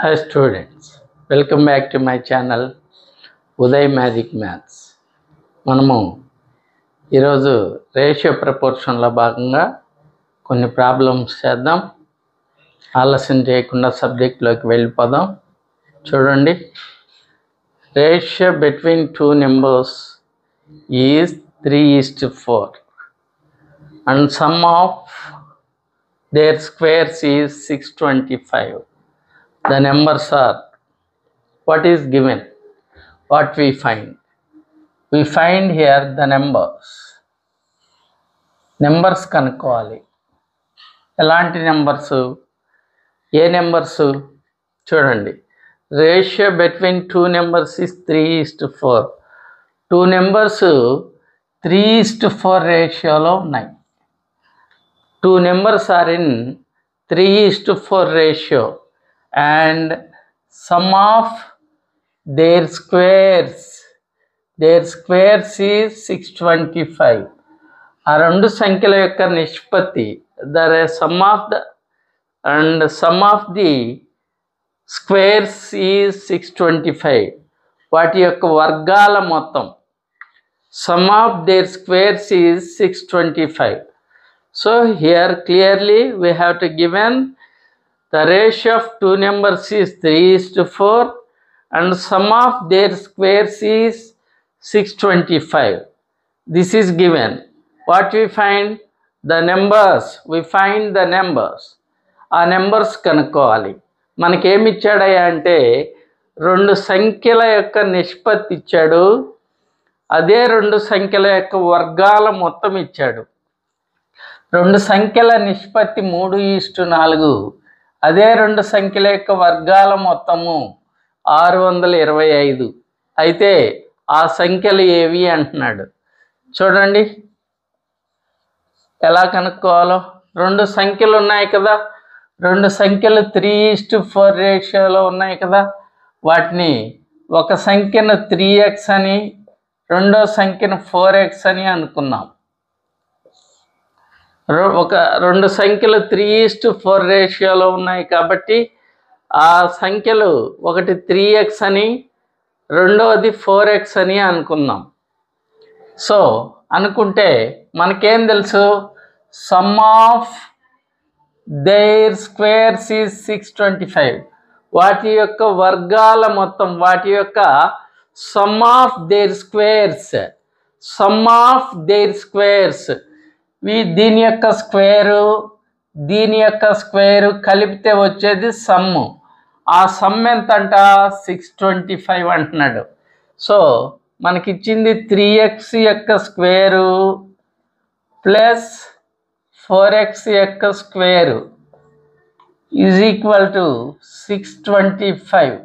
Hi students, welcome back to my channel Uday Magic Maths. మనము ఈరోజు ratio ప్రపోర్షన్లో భాగంగా కొన్ని ప్రాబ్లమ్స్ చేద్దాం. ఆలస్యం చేయకుండా సబ్జెక్ట్లోకి వెళ్ళిపోదాం. చూడండి, ratio between two numbers is 3:4 and sum of their squares is 625. The numbers are, what is given, what we find. We find here the numbers కనుక్కోవాలి. ఎలాంటి నెంబర్స్, ఏ నెంబర్స్? చూడండి, ratio between two numbers is 3:4. Two numbers 3:4 రేషియోలో ఉన్నాయి. Two numbers are in 3:4 ratio and sum of their squares is 625. ఆ రెండు సంఖ్యల యొక్క నిష్పత్తి, sum of the squares is 625. వాటి యొక్క వర్గాల మొత్తం, sum of their squares is 625. So here clearly we have to given the ratio of two numbers is 3:4 and sum of their squares is 625. This is given. What we find? The numbers. We find the numbers. ఆ numbers కనుక్కోవాలి. మనకేమి ఇచ్చాడయ్యా అంటే రెండు సంఖ్యల యొక్క నిష్పత్తి ఇచ్చాడు, అదే రెండు సంఖ్యల యొక్క వర్గాల మొత్తం ఇచ్చాడు. రెండు సంఖ్యల నిష్పత్తి 3:4, అదే రెండు సంఖ్యల యొక్క వర్గాల మొత్తము 625. అయితే ఆ సంఖ్యలు ఏవి అంటున్నాడు. చూడండి ఎలా కనుక్కోవాలో. రెండు సంఖ్యలు ఉన్నాయి కదా, రెండు సంఖ్యలు 3:4 రేషియోలో ఉన్నాయి కదా. వాటిని ఒక సంఖ్యను 3x అని, రెండో సంఖ్యను 4x అని అనుకున్నాం. రెండు సంఖ్యలు 3:4 రేషియోలో ఉన్నాయి కాబట్టి ఆ సంఖ్యలు ఒకటి 3x అని, రెండవది 4x అని అనుకుందాం. సో అనుకుంటే మనకేం తెలుసు? Some of their squares is 625. వాటి యొక్క వర్గాల మొత్తం, వాటి యొక్క some of their squares, some of their squares, దీని యొక్క స్క్వేరు దీని యొక్క స్క్వేరు కలిపితే వచ్చేది సమ్ము. ఆ సమ్ ఎంత అంట? 625 అంటున్నాడు. సో మనకిచ్చింది 3x యొక్క స్క్వేరు ప్లస్ 4x యొక్క స్క్వేరు ఈజ్ ఈక్వల్ టు 625.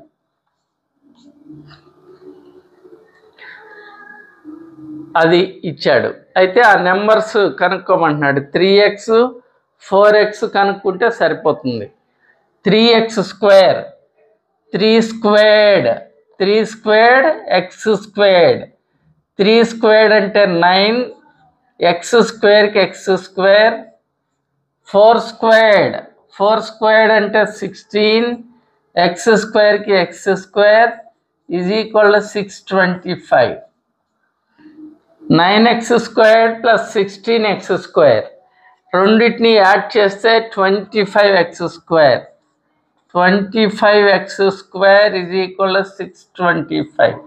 అది ఇచ్చాడు. అయితే ఆ నెంబర్స్ కనుక్కోమంటున్నాడు. 3x 4x కనుక్కుంటే సరిపోతుంది. 3x square 3 squared, 3 squared x squared, 3 squared అంటే 9, x స్క్వేర్కి x స్క్వేర్. 4 స్క్వేర్డ్, 4 స్క్వేర్డ్ అంటే 16, x స్క్వేర్కి x square is equal to 625. 9x square plus 16x square, రెండింటిని యాడ్ చేస్తే 25x square. 25x square is equal to 625.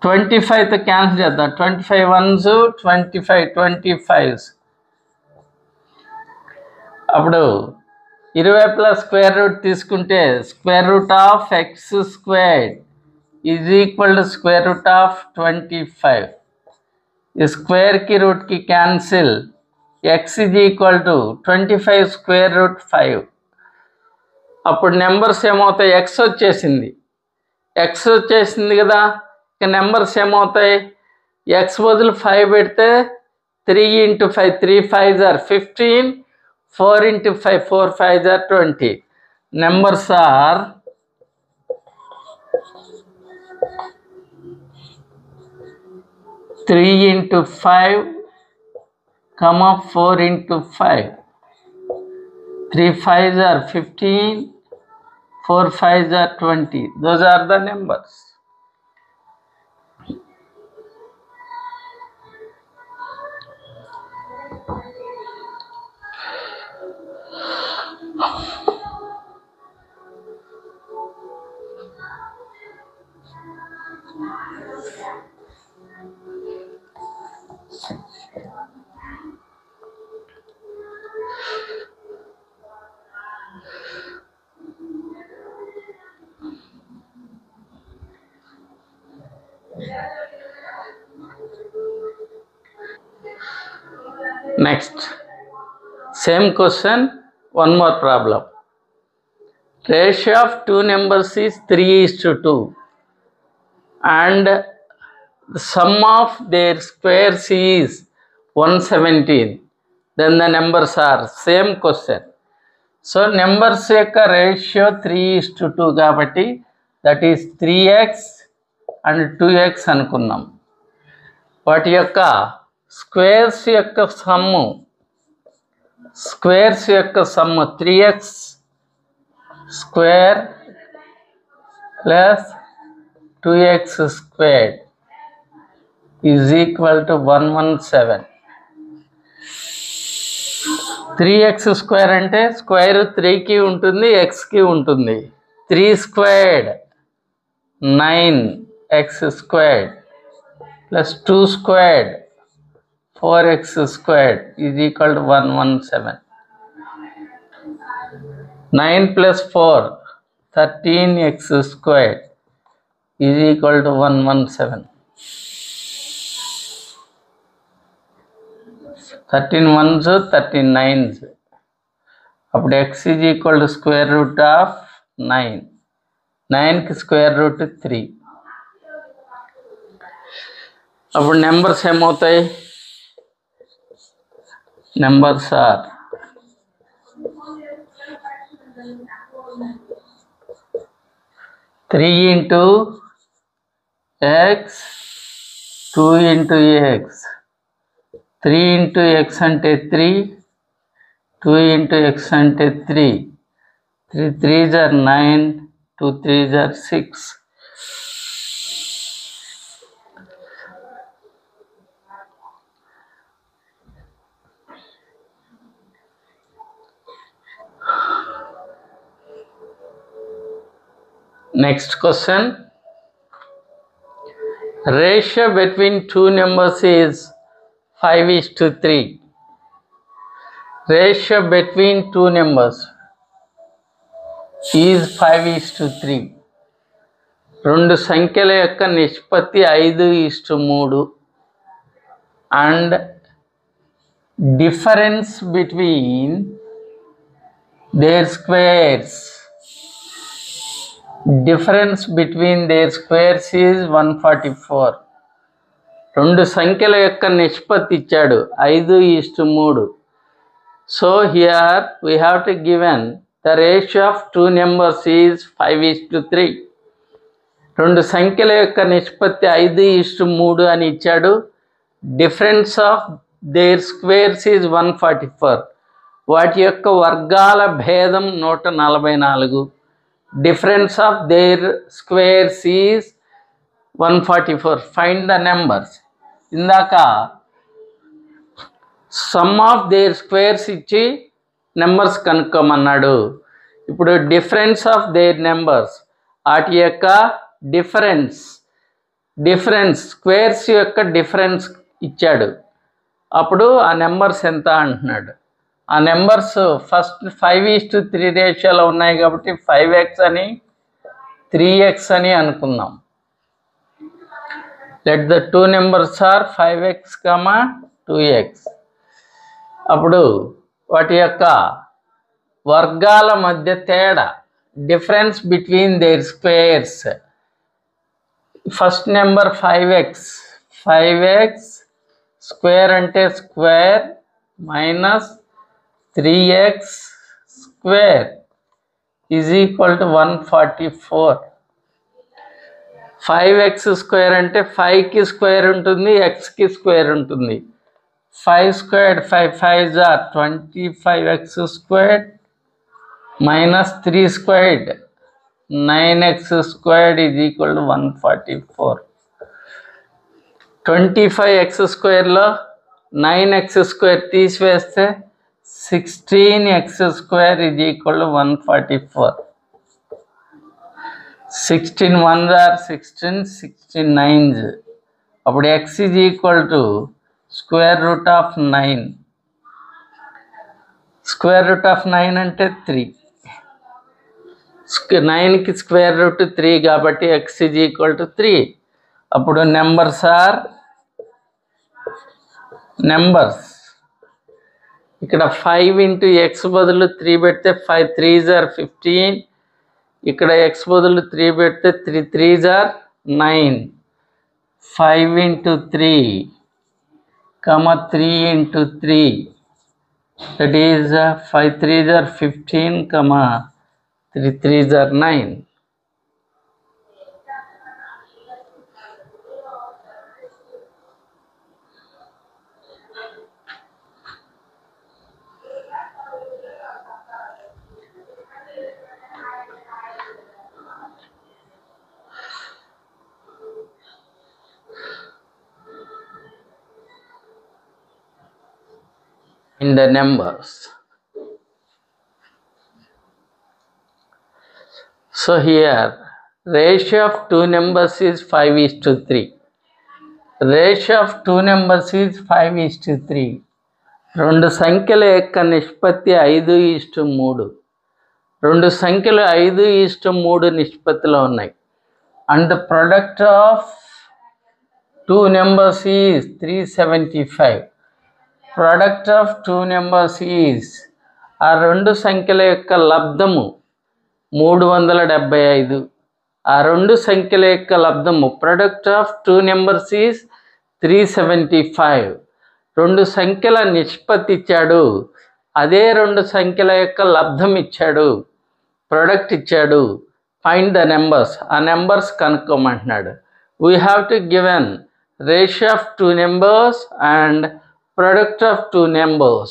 25తో cancel చేద్దాం. 25 1s 25, 25s. అప్పుడు ఇరువైపులా స్క్వేర్ రూట్ తీసుకుంటే square root of x squared is equal to square root of 25. ఈ స్క్వేర్కి రూట్కి cancel. x is equal to 25 square root 5. అప్పుడు నెంబర్స్ ఏమవుతాయి? x వచ్చేసింది కదా. ఇక నెంబర్స్ ఏమవుతాయి? x బదులు 5 పెడితే 3 × 5, 3 5s are 15, 4 × 5, 4 5s are 20. Numbers are 3 × 5, 4 × 5. 3 5s are 15, 4 5s are 20. Those are the numbers. Next, same question, one more problem. Ratio of two numbers is 3:2 and the sum of their squares is 117. Then the numbers are same question. So numbers యొక్క ratio 3:2 కాబట్టి that is 3x and 2x అనుకున్నాం. వాటి యొక్క squares యొక్క sum 3x square plus 2x squared is equal to 117. 3x square అంటే square 3కి ఉంటుంది, xకి ఉంటుంది. 3 squared 9x squared plus 2 squared 4x squared is equal to 117. 9 plus 4 13x squared is equal to 117. 13 ones 39s. అప్పుడు x is equal to square root of 9. 9కి square root 3. అప్పుడు numbers ఏమవుతాయి? Numbers are 3 into x, 2 into x. 3 into x అంటే 3, 2 into x అంటే 3. 3 3s are 9, 2 3s are 6. Next question. Ratio between two numbers is 5:3. Ratio between two numbers is 5:3. రెండు సంఖ్యల యొక్క నిష్పత్తి 5:3 and difference between their squares is 144. రెండు సంఖ్యల యొక్క నిష్పత్తి ఇచ్చాడు 5:3. So here we have to given the ratio of two numbers is 5:3. రెండు సంఖ్యల యొక్క నిష్పత్తి 5:3 అని ఇచ్చాడు. Difference of their squares is 144. వాటి యొక్క వర్గాల భేదం 144. Difference of their squares is 144. Find the numbers. ఇందాక సమ్ ఆఫ్ దేర్ స్క్వేర్స్ ఇచ్చి నెంబర్స్ కనుక్కోమన్నాడు. ఇప్పుడు డిఫరెన్స్ ఆఫ్ దేర్ నెంబర్స్, వాటి యొక్క డిఫరెన్స్ స్క్వేర్స్ యొక్క డిఫరెన్స్ ఇచ్చాడు. అప్పుడు ఆ నెంబర్స్ ఎంత అంటున్నాడు. ఆ నెంబర్స్ ఫస్ట్ 5:3 రేషియోలో ఉన్నాయి కాబట్టి 5x అని 3x అని అనుకుందాం. Let the two numbers are 5x, 2x. అప్పుడు వాటి యొక్క వర్గాల మధ్య తేడా, difference between their squares. First number 5x square అంటే square minus 3x square is equal to 144. 5x square అంటే 5కి స్క్వేర్ ఉంటుంది, xకి స్క్వేర్ ఉంటుంది. 5 squared 5 5s are 25x squared minus 3 squared 9x squared is equal to 144. 25x స్క్వేర్లో 9x square తీసివేస్తే 16x square is equal to 144. 16 1s are 16, 16 9s. అప్పుడు x is equal to square root of 9. Square root of 9 అంటే 3. 9కి square root 3 కాబట్టి x is equal to 3. అప్పుడు numbers ఇక్కడ 5 into x బదులు 3 పెడితే 5 3s are 15. ఇక్కడ x బదులు 3 పెడితే 3 3s are 9. 5 into 3 comma 3 into 3, that is 5 3s are 15 comma 3 3s are 9. In the numbers. So here ratio of two numbers is 5:3. Ratio of two numbers is 5:3. రెండు సంఖ్యల యొక్క నిష్పత్తి 5:3. రెండు సంఖ్యలు 5:3 నిష్పత్తిలో ఉన్నాయి. And the product of two numbers is 375. Product of two numbers is, ఆ రెండు సంఖ్యల యొక్క లబ్ధము 375. ఆ రెండు సంఖ్యల యొక్క లబ్ధము product of two numbers is 375. రెండు సంఖ్యల నిష్పత్తి ఇచ్చాడు, అదే రెండు సంఖ్యల యొక్క లబ్ధం ఇచ్చాడు, ప్రొడక్ట్ ఇచ్చాడు. ఫైండ్ ద నెంబర్స్, ఆ నెంబర్స్ కనుక్కోమంటున్నాడు. We have to given ratio of two numbers and product of two numbers.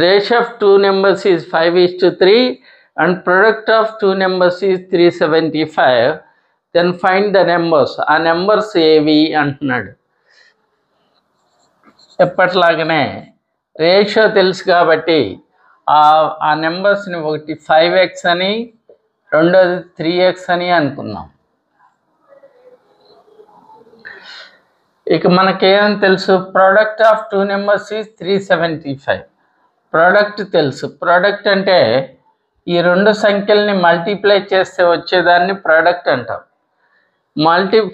Ratio of two numbers is 5:3 and product of two numbers is 375. Then find the numbers. ఆ numbers ఏవి అంటున్నాడు. ఎప్పట్లాగనే ratio తెలుసు కాబట్టి ఆ నెంబర్స్ని ఒకటి 5x అని, రెండోది 3x అని అనుకుందాం. ఇక మనకేం తెలుసు, product of two numbers is 375. Product తెలుసు. ప్రోడక్ట్ అంటే ఈ రెండు సంఖ్యల్ని మల్టిప్లై చేస్తే వచ్చేదాన్ని ప్రోడక్ట్ అంటాం.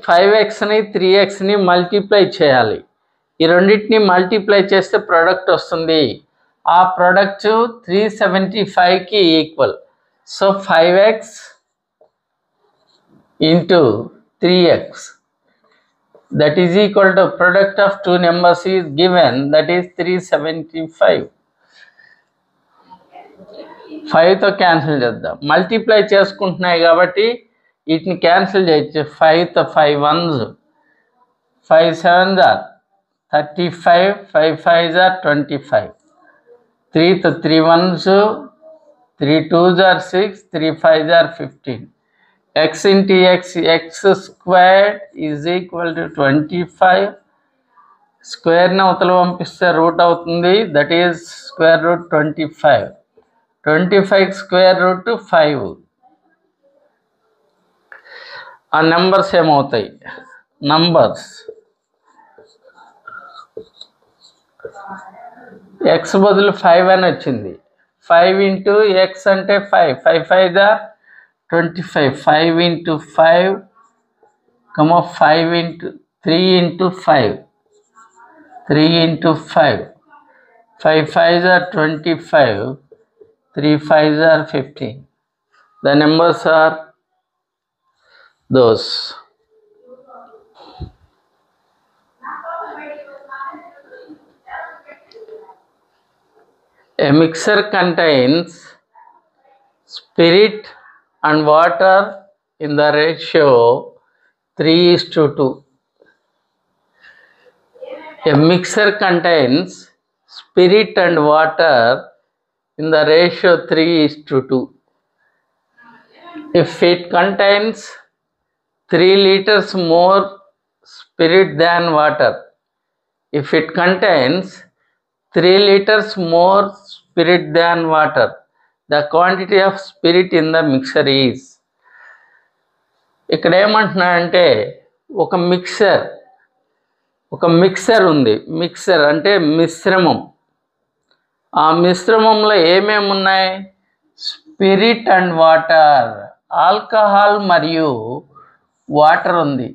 5xని 3xని మల్టిప్లై చేయాలి. ఈ రెండింటిని మల్టిప్లై చేస్తే ప్రోడక్ట్ వస్తుంది. ఆ ప్రోడక్ట్ 375కి equal. So 5x into 3x, that is equal to product of two numbers is given, that is 375. 5తో cancel చేద్దాం. మల్టిప్లై చేసుకుంటున్నాయి కాబట్టి వీటిని క్యాన్సిల్ చేయొచ్చు. 5తో 5 1s, 5 7s are 35, 5 5s are 25. 3తో 3 1s, 3 2s are 6, 3 5s are 15. x into x, x squared is equal to 25. స్క్వేర్ని అవతల పంపిస్తే route అవుతుంది, that is square root 25. 25 square root 5. ఆ numbers ఏమవుతాయి, నంబర్స్ x బదులు 5 అని వచ్చింది. 5 into x అంటే 5, 5 5s are 25. 5 into 5 comma 5 into 3 into 5, 3 into 5, 5 5s are 25, 3 5s are 15. The numbers are those. A mixture contains spirit and water in the ratio 3:2. A mixture contains spirit and water in the ratio 3:2. If it contains 3 liters more spirit than water, if it contains 3 liters more spirit than water, the quantity of spirit in the mixture is. ఇక్కడ ఏమంటున్నాడంటే ఒక mixer ఉంది. Mixer అంటే మిశ్రమం. ఆ మిశ్రమంలో ఏమేమి ఉన్నాయి? స్పిరిట్ అండ్ వాటర్, ఆల్కహాల్ మరియు వాటర్ ఉంది.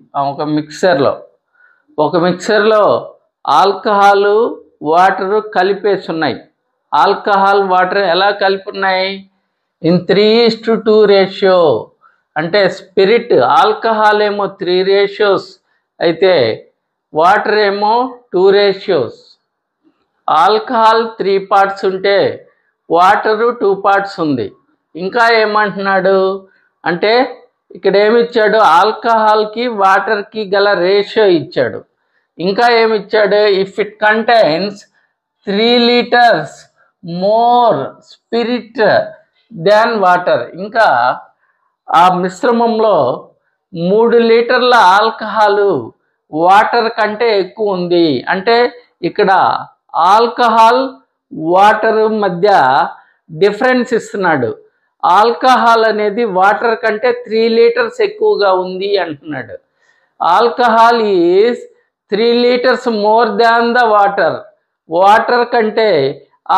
ఒక మిక్సర్లో ఆల్కహాలు వాటరు కలిపేసి ఉన్నాయి. ఆల్కహాల్ వాటర్ ఎలా కలిపి ఉన్నాయి? In 3:2 ratio. అంటే స్పిరిట్, ఆల్కహాల్ ఏమో 3 రేషియోస్ అయితే వాటర్ ఏమో 2 రేషియోస్. ఆల్కహాల్ 3 పార్ట్స్ ఉంటే వాటరు 2 పార్ట్స్ ఉంది. ఇంకా ఏమంటున్నాడు అంటే ఇక్కడ ఏమిచ్చాడు? ఆల్కహాల్కి వాటర్కి గల రేషియో ఇచ్చాడు. ఇంకా ఏమిచ్చాడు? If it contains 3 liters more spirit than water. ఇంకా ఆ మిశ్రమంలో 3 లీటర్ల ఆల్కహాలు వాటర్ కంటే ఎక్కువ ఉంది. అంటే ఇక్కడ ఆల్కహాల్ వాటర్ మధ్య డిఫరెన్స్ ఇస్తున్నాడు. ఆల్కహాల్ అనేది వాటర్ కంటే 3 liters ఎక్కువగా ఉంది అంటున్నాడు. Alcohol is 3 liters more than the water. Water కంటే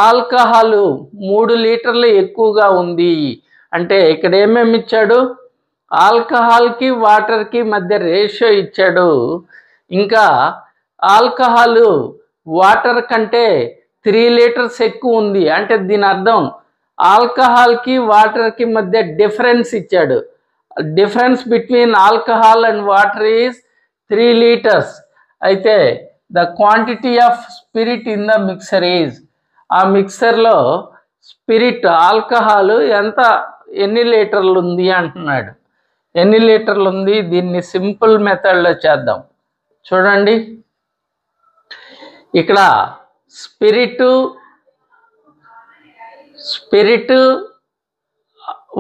ఆల్కహాల్ 3 లీటర్లు ఎక్కువగా ఉంది. అంటే ఇక్కడ ఏమేమి ఇచ్చాడు? ఆల్కహాల్కి వాటర్కి మధ్య రేషియో ఇచ్చాడు. ఇంకా ఆల్కహాల్ వాటర్ కంటే 3 liters ఎక్కువ ఉంది. అంటే దీని అర్థం ఆల్కహాల్కి వాటర్కి మధ్య డిఫరెన్స్ ఇచ్చాడు. Difference between alcohol and water is 3 liters. అయితే the quantity of spirit in the mixer is, ఆ మిక్సర్లో స్పిరిట్ ఆల్కహాల్ ఎన్ని లీటర్లు ఉంది అంటున్నాడు. ఎన్ని లీటర్లు ఉంది? దీన్ని సింపుల్ మెథడ్లో చేద్దాం. చూడండి, ఇక్కడ స్పిరిట్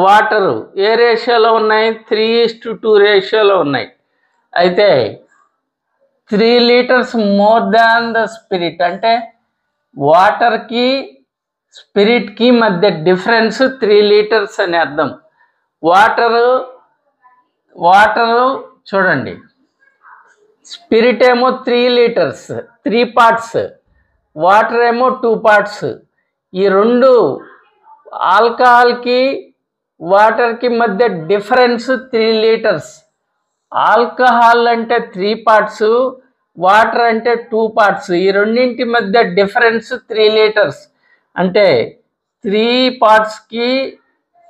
వాటరు ఏ రేషియోలో ఉన్నాయి? 3:2 రేషియోలో ఉన్నాయి. అయితే 3 liters more than the spirit అంటే వాటర్కి స్పిరిట్కి మధ్య డిఫరెన్స్ 3 liters అని అర్థం. వాటరు చూడండి, స్పిరిట్ ఏమో 3 liters 3 parts, వాటర్ ఏమో 2 parts. ఈ రెండు ఆల్కహాల్కి వాటర్కి మధ్య డిఫరెన్స్ 3 liters. ఆల్కహాల్ అంటే 3 parts, వాటర్ అంటే 2 parts. ఈ రెండింటి మధ్య డిఫరెన్స్ 3 liters. అంటే 3 partsకి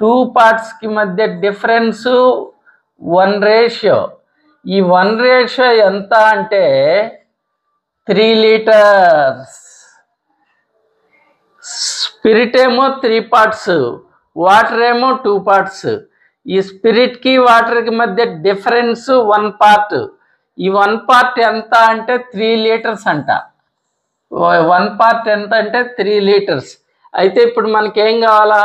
2 partsకి మధ్య డిఫరెన్స్ 1 ratio. ఈ 1 ratio ఎంత అంటే 3 liters. స్పిరిట్ ఏమో 3 parts, వాటర్ ఏమో 2 parts. ఈ స్పిరిట్కి వాటర్కి మధ్య డిఫరెన్స్ 1 part. ఈ 1 part ఎంత అంటే 3 liters అంట. 1 part ఎంత అంటే 3 liters. అయితే ఇప్పుడు మనకేం కావాలా?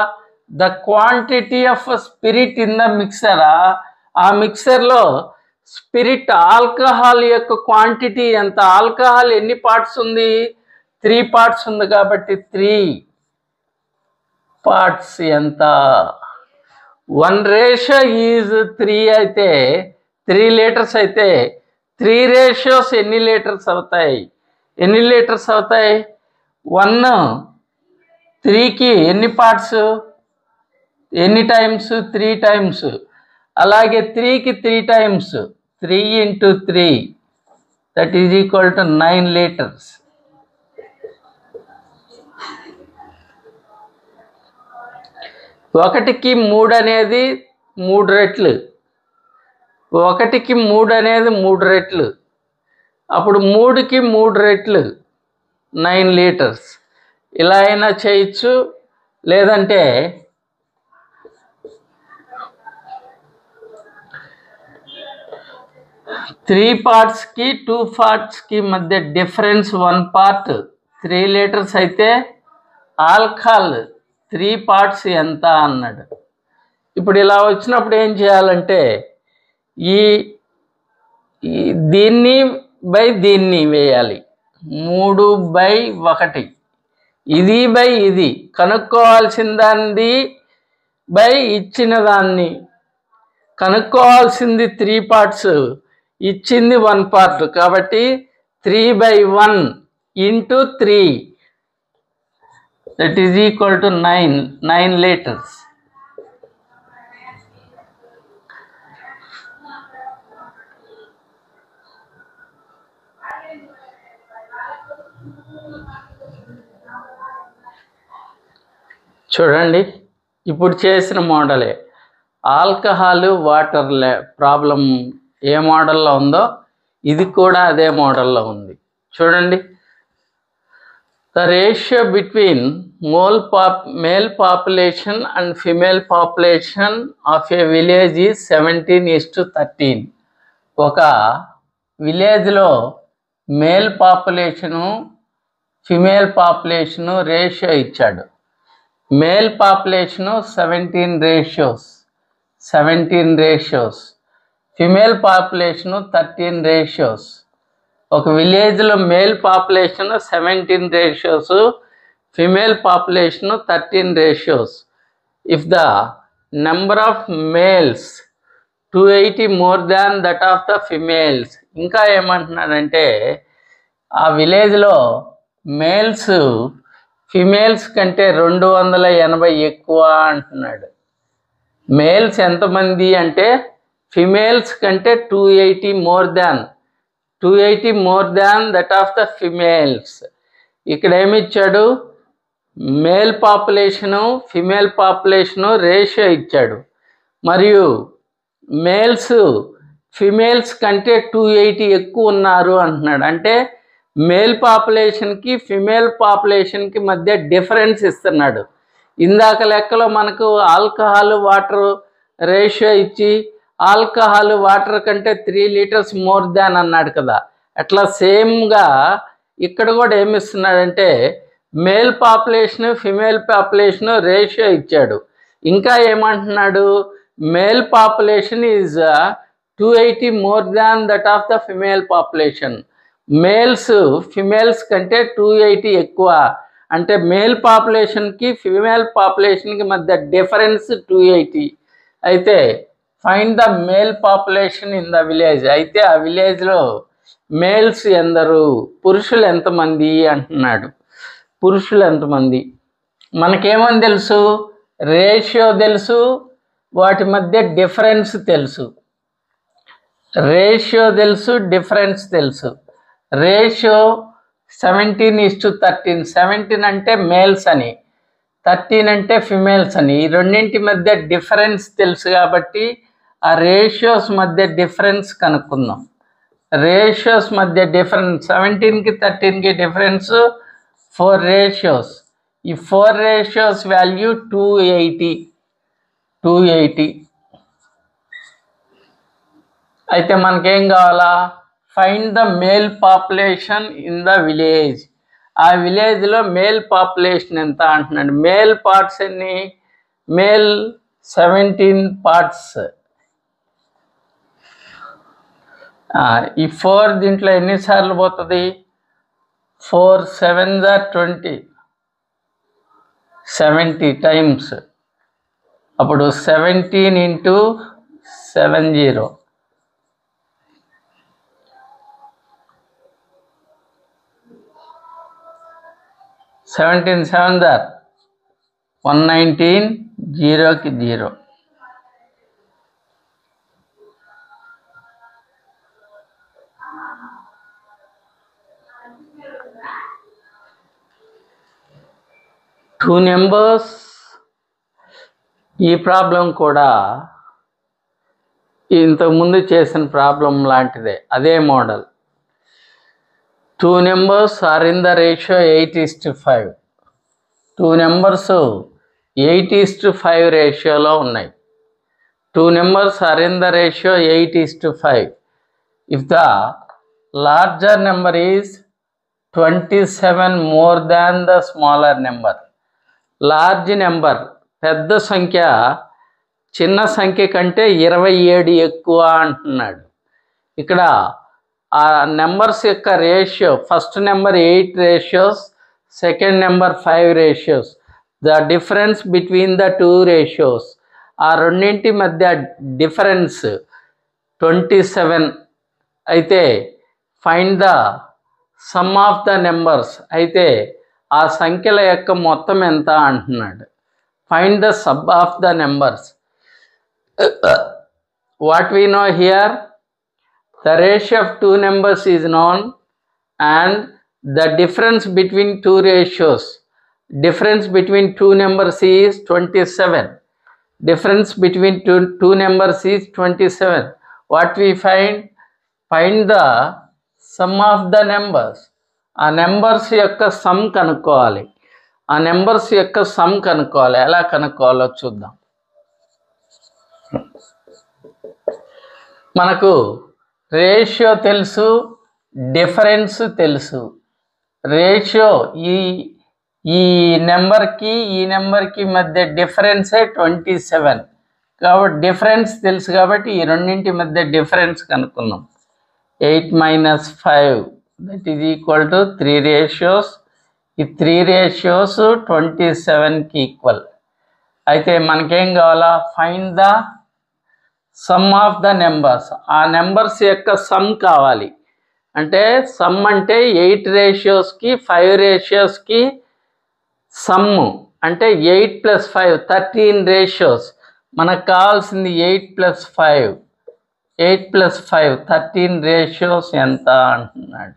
The quantity of spirit in the mixer. ఆ మిక్సర్లో స్పిరిట్ ఆల్కహాల్ యొక్క క్వాంటిటీ ఎంత? ఆల్కహాల్ ఎన్ని పార్ట్స్ ఉంది? 3 parts ఉంది కాబట్టి 3 parts ఎంత? 1 ratio ఈజ్ 3 అయితే 3 liters అయితే 3 ratios ఎన్ని లీటర్స్ అవుతాయి? 1 3కి ఎన్ని పార్ట్స్? ఎన్ని టైమ్స్? 3 times. అలాగే 3కి 3 times, 3 into 3 that is equal to 9 liters. ఒకటికి 3 అనేది 3 రెట్లు. 1కి 3 అనేది 3 రెట్లు. అప్పుడు 3కి 3 రెట్లు 9 liters. ఇలా అయినా చేయొచ్చు. లేదంటే 3 partsకి 2 partsకి మధ్య డిఫరెన్స్ 1 part. 3 liters అయితే ఆల్కహాల్ 3 parts ఎంత అన్నాడు. ఇప్పుడు ఇలా వచ్చినప్పుడు ఏం చేయాలంటే ఈ దీన్ని బై దీన్ని వేయాలి. 3/1 ఇది బై ఇది, కనుక్కోవాల్సిన దాన్ని బై ఇచ్చిన దాన్ని. కనుక్కోవాల్సింది 3 పార్ట్స్, ఇచ్చింది 1 పార్ట్, కాబట్టి 3/1 into 3 that is equal to 9 liters. చూడండి, ఇప్పుడు చేసిన మోడలే ఆల్కహాల్ వాటర్ ప్రాబ్లం ఏ మోడల్లో ఉందో ఇది కూడా అదే మోడల్లో ఉంది. చూడండి, the ratio between male population and female population of a village is 17:13. ఒక విలేజ్లో male population female population ratio ఇచ్చాడు. Male population 17 ratios, female population 13 ratios. ఒక విలేజ్లో male population 17 ratios, female population 13 ratios. If the number of males 280 more than that of the females. ఇంకా ఏమంటున్నాడంటే ఆ విలేజ్లో males females కంటే 280 ఎక్కువ అంటున్నాడు. మేల్స్ ఎంతమంది అంటే ఫిమేల్స్ కంటే 280 more than that of the females. ఇక్కడ ఏమి ఇచ్చాడు, male population female population ratio ఇచ్చాడు. మరియు మేల్స్ ఫిమేల్స్ కంటే 280 ఎక్కువ ఉన్నారు అంటున్నాడు. అంటే మేల్ పాపులేషన్కి ఫిమేల్ పాపులేషన్కి మధ్య డిఫరెన్స్ ఇస్తున్నాడు. ఇందాక లెక్కలో మనకు ఆల్కహాల్ వాటర్ రేషియో ఇచ్చి ఆల్కహాల్ వాటర్ కంటే 3 liters more than అన్నాడు కదా. అట్లా సేమ్గా ఇక్కడ కూడా ఏమి ఇస్తున్నాడంటే male population female population ratio ఇచ్చాడు. ఇంకా ఏమంటున్నాడు, male population is 280 more than that of the female population. Males females కంటే 280 ఎక్కువ. అంటే మేల్ పాపులేషన్కి ఫిమేల్ పాపులేషన్కి మధ్య డిఫరెన్స్ 280. అయితే find the male population in the village. అయితే ఆ విలేజ్లో మేల్స్ ఎందరు, పురుషులు ఎంతమంది అంటున్నాడు. పురుషులు ఎంతమంది, మనకేమని తెలుసు, రేషియో తెలుసు, వాటి మధ్య డిఫరెన్స్ తెలుసు. రేషియో తెలుసు, డిఫరెన్స్ తెలుసు. రేషియో 17:13. 17 అంటే మేల్స్ అని, 13 అంటే ఫిమేల్స్ అని. ఈ రెండింటి మధ్య డిఫరెన్స్ తెలుసు కాబట్టి ఆ రేషియోస్ మధ్య డిఫరెన్స్ కనుక్కుందాం. రేషియోస్ మధ్య డిఫరెన్స్ 17కి 13కి డిఫరెన్స్ 4 రేషియోస్. ఈ 4 రేషియోస్ వాల్యూ 280. అయితే మనకేం కావాలా, find the male population in the village. ఆ విలేజ్లో మేల్ పాపులేషన్ ఎంత అంటున్నాడు. మేల్ పార్ట్స్ ఎన్ని, మేల్ 17 పార్ట్స్. ఈ 4 దీంట్లో ఎన్నిసార్లు పోతుంది, 4 7s are 20, 70 టైమ్స్. అప్పుడు 17 into 70. 17 7s are 119, 0కి 0. Two numbers. ఈ ప్రాబ్లం కూడా ఇంతకుముందు చేసిన ప్రాబ్లం లాంటిదే, అదే model. 2 numbers are in the ratio 8:5. 2 numbers 8:5 రేషియోలో ఉన్నాయి. 2 numbers are in the ratio 8:5. If the larger number is 27 more than the smaller number. Large number పెద్ద సంఖ్య చిన్న సంఖ్య కంటే 27 ఎక్కువ అంటున్నాడు. ఇక్కడ ఆ నెంబర్స్ యొక్క ratio, first number 8 ratios, second number 5 ratios. The difference between the 2 ratios, ఆ రెండింటి మధ్య డిఫరెన్స్ 27 అయితే find the sum of the numbers, అయితే ఆ సంఖ్యల యొక్క మొత్తం ఎంత అంటున్నాడు. Find the sum of the numbers. What we know here, the ratio of 2 numbers is known and the difference between 2 ratios, difference between 2 numbers is 27. Difference between two numbers is 27. What we find the sum of the numbers. ఆ numbers యొక్క some కనుక్కోవాలి. ఆ numbers యొక్క some కనుక్కోవాలి. ఎలా కనుక్కోవాలో చూద్దాం. మనకు ratio తెలుసు, డిఫరెన్స్ తెలుసు. రేషియో ఈ నెంబర్కి ఈ నెంబర్కి మధ్య డిఫరెన్సే 27. కాబట్టి డిఫరెన్స్ తెలుసు, కాబట్టి ఈ రెండింటి మధ్య డిఫరెన్స్ కనుక్కుందాం. 8 - 5 that is equal to 3 ratios. ఈ 3 రేషియోస్ 27కి ఈక్వల్. అయితే మనకేం కావాలా, find the sum of the numbers. ఆ నెంబర్స్ యొక్క సమ్ కావాలి. అంటే సమ్ అంటే 8 రేషియోస్కి 5 రేషియోస్కి సమ్ అంటే 8 + 5 13 రేషియోస్. మనకు కావాల్సింది 8 + 5. 8 + 5 13 రేషియోస్ ఎంత అంటున్నాడు.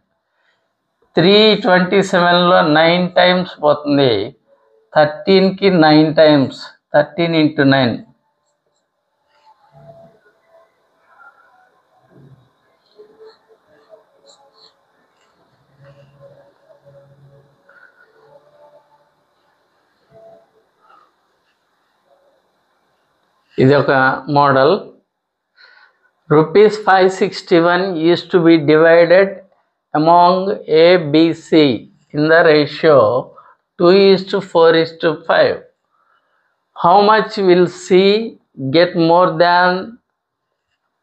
327లో 9 టైమ్స్ పోతుంది. 13కి 9 టైమ్స్, 13 × 9. ఇది ఒక model. ₹561 used to be divided among A, B, C in the ratio 2:4:5. How much will C get more than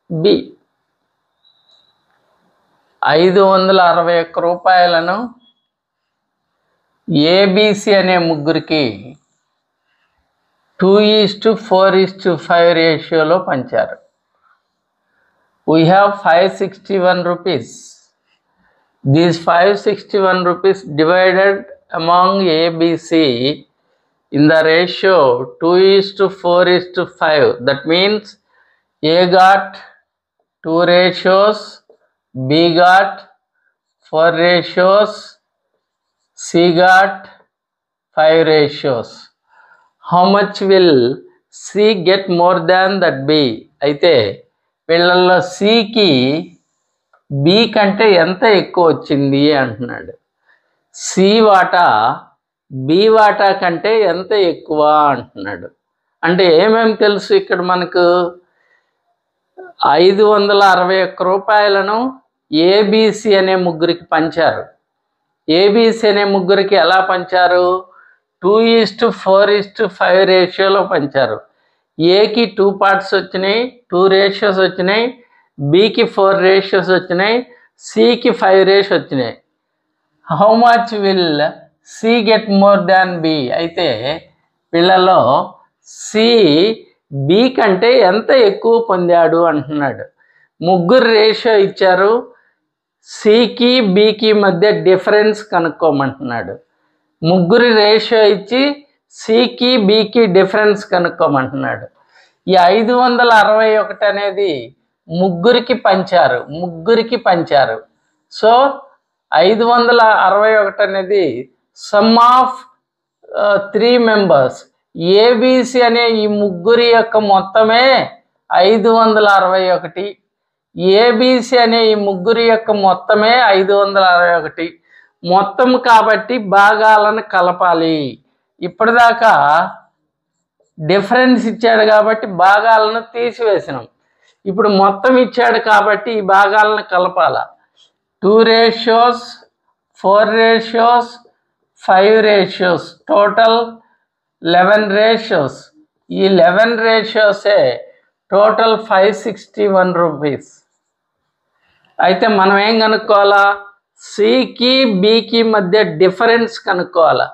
B? 561 రూపాయలను ABC అనే ముగ్గురికి 2:4:5 రేషియోలో పంచారు. We have 561 rupees. These 561 rupees divided among ABC in the ratio 2:4:5. That means A got 2 ratios, B got 4 ratios, C got 5 ratios. How much will C get more than that B? అయితే వీళ్ళల్లో Cకి B కంటే ఎంత ఎక్కువ వచ్చింది అంటున్నాడు. C వాటా B వాటా కంటే ఎంత ఎక్కువ అంటున్నాడు. అంటే ఏమేమి తెలుసు ఇక్కడ మనకు, 561 రూపాయలను ABC అనే ముగ్గురికి పంచారు. ABC అనే ముగ్గురికి ఎలా పంచారు, 2:4:5 రేషియోలో పంచారు. ఏకి 2 పార్ట్స్ వచ్చినాయి, 2 రేషియోస్ వచ్చినాయి. బికి 4 రేషియోస్ వచ్చినాయి. సికి 5 రేషియోస్ వచ్చినాయి. How much will C get more than B? అయితే వీళ్ళలో సి బి కంటే ఎంత ఎక్కువ పొందాడు అంటున్నాడు. ముగ్గురు రేషియో ఇచ్చారు. సికి బికి మధ్య డిఫరెన్స్ కనుక్కోమంటున్నాడు. ముగ్గురు రేషియో ఇచ్చి సికి బికి డిఫరెన్స్ కనుక్కోమంటున్నాడు. ఈ 561 అనేది ముగ్గురికి పంచారు. సో 561 అనేది సమ్ ఆఫ్ 3 మెంబర్స్. ఏబిసి అనే ఈ ముగ్గురి యొక్క మొత్తమే 561. ఏబిసి అనే ఈ ముగ్గురి యొక్క మొత్తమే 561 మొత్తం. కాబట్టి భాగాలను కలపాలి. ఇప్పటిదాకా డిఫరెన్స్ ఇచ్చాడు కాబట్టి భాగాలను తీసివేసినాం. ఇప్పుడు మొత్తం ఇచ్చాడు కాబట్టి ఈ భాగాలను Kalapala. 2 ratios, 4 ratios, 5 ratios, total 11 ratios. ఈ 11 రేషియోసే టోటల్ 561 రూపీస్. అయితే మనం ఏం కనుక్కోవాలా? సికి బికి మధ్య డిఫరెన్స్ కనుక్కోవాలా.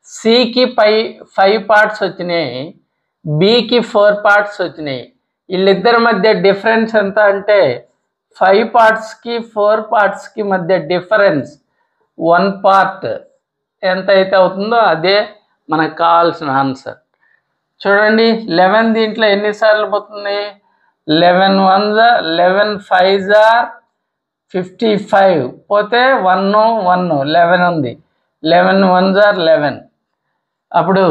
సికి 5 పార్ట్స్ వచ్చినాయి, బికి 4 పార్ట్స్ వచ్చినాయి. వీళ్ళిద్దరి మధ్య డిఫరెన్స్ ఎంత అంటే 5 పార్ట్స్కి 4 పార్ట్స్కి మధ్య డిఫరెన్స్ 1 పార్ట్ ఎంత అయితే అవుతుందో అదే మనకు కావాల్సిన ఆన్సర్. చూడండి 11 దీంట్లో ఎన్నిసార్లు పోతుంది? 11 1s 11 5s 55 పోతే 1 1 11 ఉంది. 11 1s 11. అప్పుడు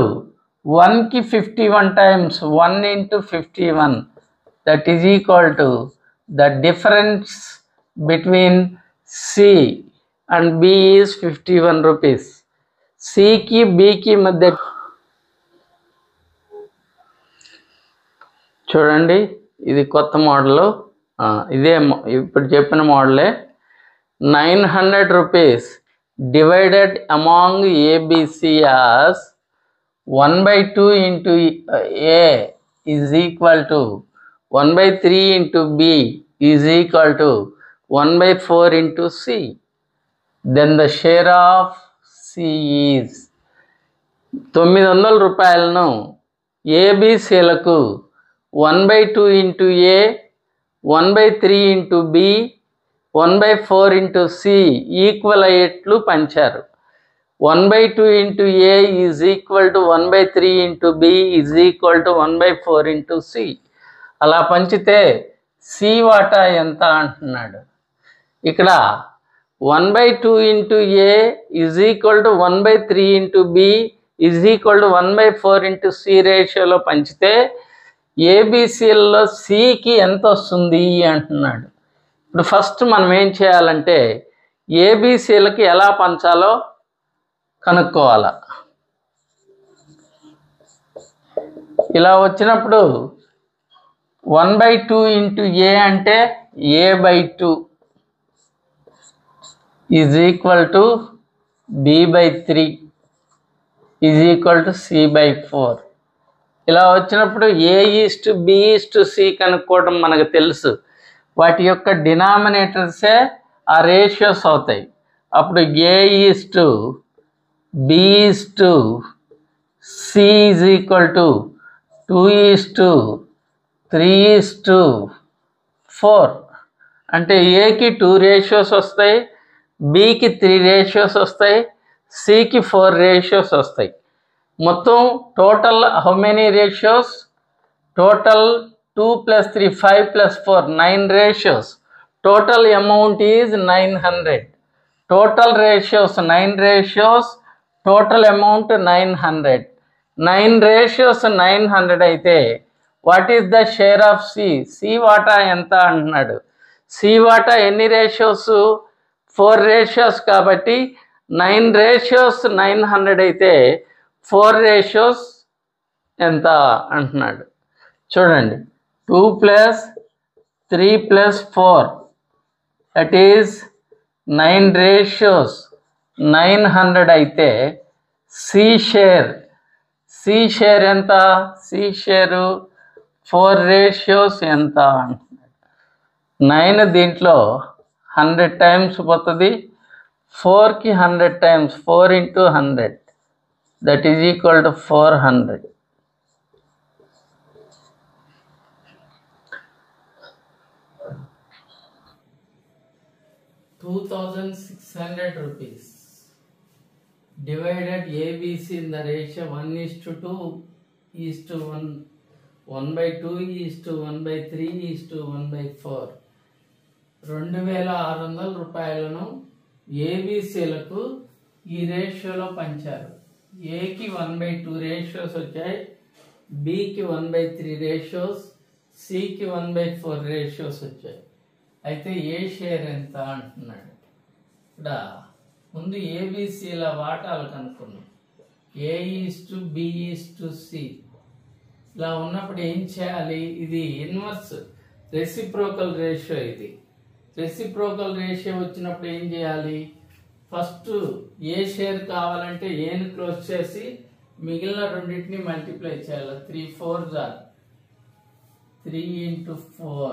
1కి 51 times 1 into 51, that is equal to the difference between C and B is 51 rupees. సికి బికి మధ్య చూడండి, ఇది కొత్త మోడలు, ఇదే ఇప్పుడు చెప్పిన మోడలే. 900 rupees divided among ABC as 1/2 into A is equal to 1/3 into B is equal to 1/4 into C. Then the share of C is 900 రూపాయలను ఏబిసిలకు 1/2 into A, 1/3 into B, 1/4 into C equal అయ్యేట్లు పంచారు. 1/2 into A is equal to 1/3 into B is equal to 1/4 into C. అలా పంచితే C వాటా ఎంత అంటున్నాడు. ఇక్కడ 1/2 into A is equal to 1/3 into B is equal to 1/4 into C రేషియోలో పంచితే ఏబిసిల్లో సికి ఎంత వస్తుంది అంటున్నాడు. ఇప్పుడు ఫస్ట్ మనం ఏం చేయాలంటే ఏబిసిలకి ఎలా పంచాలో కనుక్కోవాలా. ఇలా వచ్చినప్పుడు 1/2 into A అంటే A/2 is equal to B/3 is equal to C/4. ఇలా వచ్చినప్పుడు A/B/C కనుక్కోవడం మనకు తెలుసు. వాటి యొక్క డినామినేటర్సే ఆ రేషియోస్ అవుతాయి. అప్పుడు A/B/C is equal to 2:3:4. అంటే ఏకి 2 రేషియోస్ వస్తాయి, బికి 3 రేషియోస్ వస్తాయి, సికి 4 రేషియోస్ వస్తాయి. మొత్తం total how many ratios? Total 2 + 3 5 + 4 9 ratios. Total amount is 900. Total ratios 9 ratios, total amount 900. 9 ratios 900 అయితే what is the share of C వాటా ఎంత అంటున్నాడు. సి వాటా ఎన్ని రేషియోస్? 4 రేషియోస్. కాబట్టి 9 రేషియోస్ 900 అయితే 4 రేషియోస్ ఎంత అంటున్నాడు. చూడండి 2 + 3 + 4 దట్ ఈజ్ 9 రేషియోస్ 900 అయితే సి షేర్ ఎంత? సి షేరు 4 రేషియోస్ ఎంత అంటున్నాడు. 9 దీంట్లో 100 times పోతుంది, 4కి 100 times 4 into 100 that is equal to 400. ₹2,600 divided ABC in the ratio 1:2:1, 1/2:1/3:1/4. 2,600 రూపాయలను ఏబిసిలకు ఈ రేషియోలో పంచారు. ఏకి 1/2 రేషియోస్ వచ్చాయి, బికి 1/3 రేషియోస్, సికి 1/4 రేషియోస్ వచ్చాయి. అయితే ఏ షేర్ ఎంత అంటున్నాడు. ఇక్కడ ముందు ఏబిసిల వాటాలు కనుక్కున్నాం. A/B/C ఇలా ఉన్నప్పుడు ఏం చేయాలి? ఇది ఇన్వర్స్ రెసిప్రోకల్ రేషియో. ఇది రెసిప్రోకల్ రేషియో వచ్చినప్పుడు ఏం చేయాలి? ఫస్ట్ ఏ షేర్ కావాలంటే ఏని క్లోజ్ చేసి మిగిలిన రెండింటిని మల్టిప్లై చేయాలి. 3 4s are 3 into 4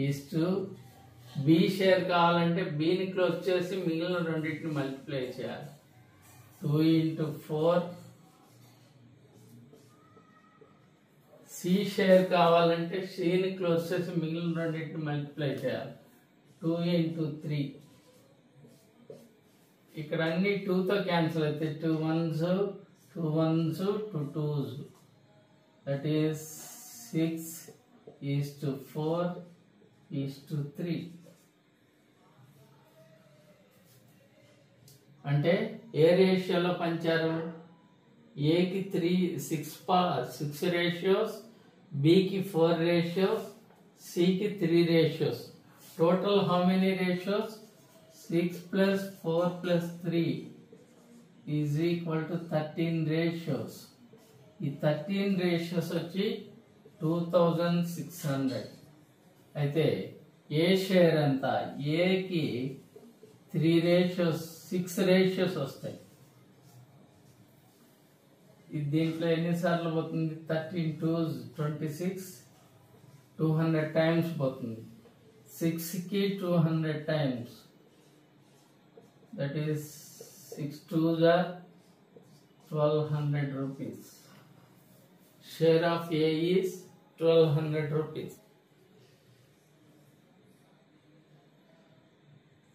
is to B share కావాలంటే బిని క్లోజ్ చేసి మిగిలిన రెండింటిని మల్టిప్లై చేయాలి. 2 into 4. సి షేర్ కావాలంటే సిని క్లోజ్ చేసి మిగిలిన రెండింటిని మల్టిప్లై చేయాలి. 2 into 3. ఇక్కడ అన్ని 2తో క్యాన్సిల్ అయితే 2 1s 2 1s 2 2s, that is 6 is to 4 is to 3. అంటే ఏ రేషియోలో పంచారు? ఏకి 6 రేషియోస్, బికి 4 రేషియోస్, సికి 3 ratios. Total how many ratios? 6 plus 4 plus 3 is equal to 13 ratios. ఈ 13 రేషియోస్ వచ్చి 2600. అయితే ఏ షేర్ ఎంత? ఏకి 3 రేషియోస్ 6 రేషియోస్ వస్తాయి. దీంట్లో ఎన్నిసార్లు పోతుంది? 13 2s 26, 200 టైమ్స్ పోతుంది. 6కి 200 times, that is 6 2s are 1200 rupees. Share of A is 1200 rupees.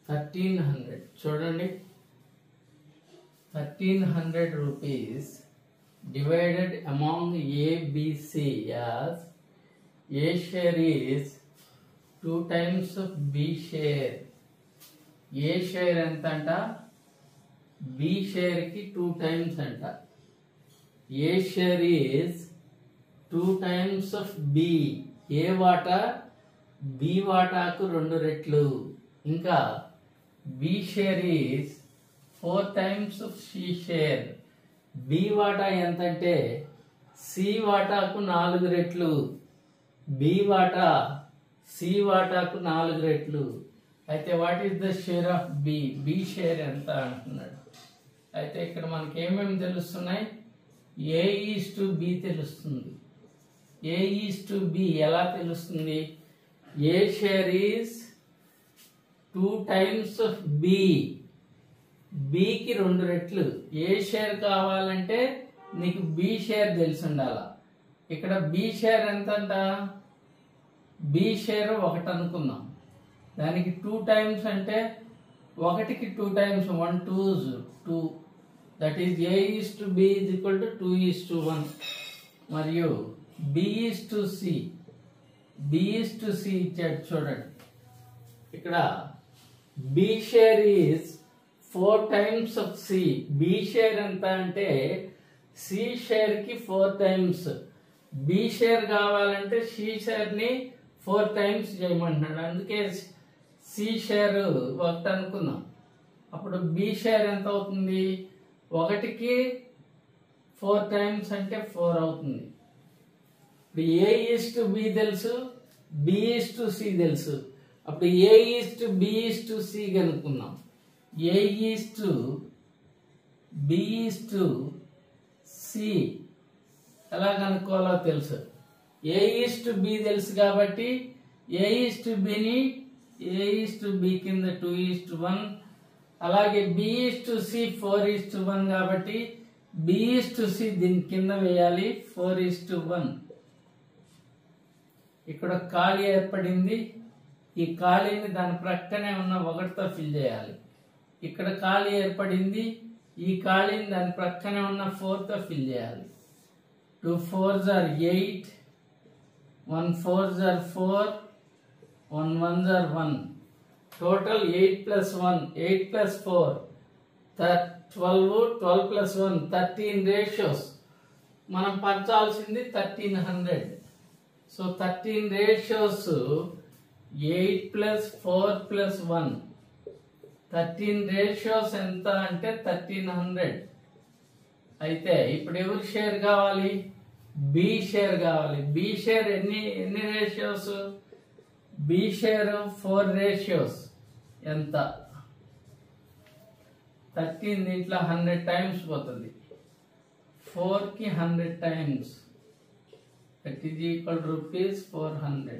1300 చూడండి, 1300 rupees divided among A, B, C as A share is 2 times of B share. A share ఎంత అంట? B share కి 2 times అంట. A share is 2 times of B. A వాటా B వాటాకు 2 రెట్లు. ఇంకా B share is 4 times of C share. B వాటా ఎంత అంటే C వాటాకు 4 రెట్లు. B వాటా C వాటాకు 4 రెట్లు. అయితే what is the share of B? B share ఎంత అంటున్నాడు. అయితే ఇక్కడ మనకి ఏమేమి తెలుస్తున్నాయి? A is to B తెలుస్తుంది. A is to B ఎలా తెలుస్తుంది? A share is 2 times of B. బికి 2 రెట్లు. ఏ షేర్ కావాలంటే నీకు బి షేర్ తెలిసి ఉండాల. ఇక్కడ బి షేర్ ఎంత అంట? బి షేర్ 1 అనుకుందాం. దానికి 2 టైమ్స్ అంటే 1కి 2 times 1 2s 2, that is A is to B is equal to 2 is to 1. మరియు B is to C, B is to C ఇచ్చాడు చూడండి. ఇక్కడ B share is 4 times of C. B share ఎంత అంటే C share కి 4 times. B share కావాలంటే C share ని 4 times చేయమంటున్నాడు. అందుకే C share 1 అనుకుందాం. అప్పుడు B share ఎంత అవుతుంది? 1కి 4 times అంటే 4 అవుతుంది. ఇప్పుడు A is to B తెలుసు, B is to C తెలుసు. అప్పుడు A is to B is to C కనుక్కుందాం. A is to B is to C ఎలా కనుక్కోవాలో తెలుసు. A is to B తెలుసు కాబట్టి A is to Bని A is to B కింద 2 is to 1, అలాగే B is to C 4 is to 1 కాబట్టి B is to C దీని కింద వేయాలి 4 is to 1. ఇక్కడ ఖాళీ ఏర్పడింది. ఈ ఖాళీని దాని ప్రక్కనే ఉన్న 1తో ఫిల్ చేయాలి. ఇక్కడ ఖాళీ ఏర్పడింది. ఈ ఖాళీని దాని ప్రక్కనే ఉన్న 4తో ఫిల్ చేయాలి. 2 4s are 8, 1 4s are 4, 1 1s are 1. Total 8 plus 1, 8 plus 4, 12, 12 plus 1, 13 ratios. మనం పంచాల్సింది 1300. So 13 ratios 8 plus 4 plus 1. 13 ratios ఎంత అంటే 1300. అయితే ఇప్పుడు ఎవరి షేర్ కావాలి? బి షేర్ కావాలి. బి షేర్ ఎన్ని రేషియోస్? బి షేర్ 4 రేషియోస్ ఎంత? 13 దీంట్లో 100 టైమ్స్ పోతుంది. 4కి 100 times, that is equal rupees 400.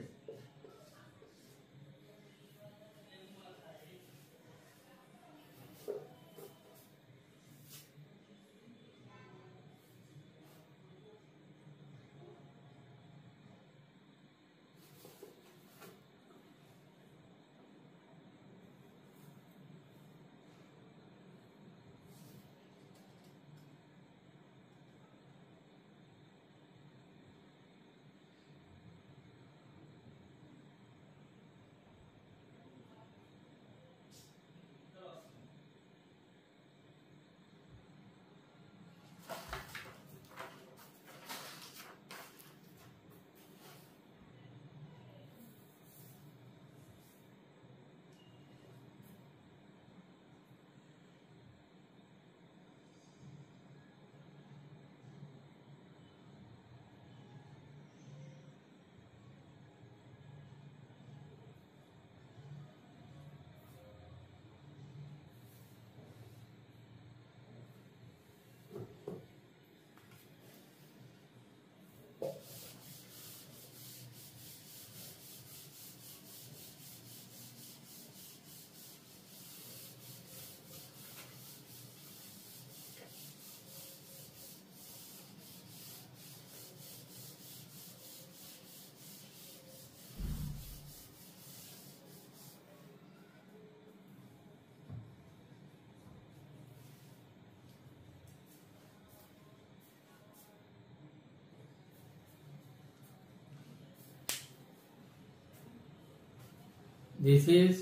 This is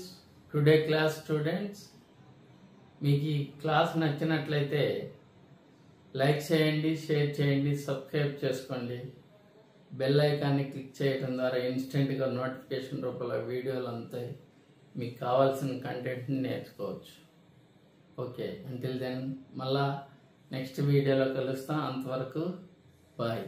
today class students. మీకు ఈ క్లాస్ నచ్చినట్లయితే లైక్ చేయండి, షేర్ చేయండి, సబ్స్క్రైబ్ చేసుకోండి. బెల్ ఐకాన్ని క్లిక్ చేయడం ద్వారా ఇన్స్టెంట్గా నోటిఫికేషన్ రూపంలో వీడియోలు అందుతాయి. మీకు కావాల్సిన కంటెంట్ని నేర్చుకోవచ్చు. ఓకే, అంటిల్ దెన్ మళ్ళా నెక్స్ట్ వీడియోలో కలుస్తాం. అంతవరకు బాయ్.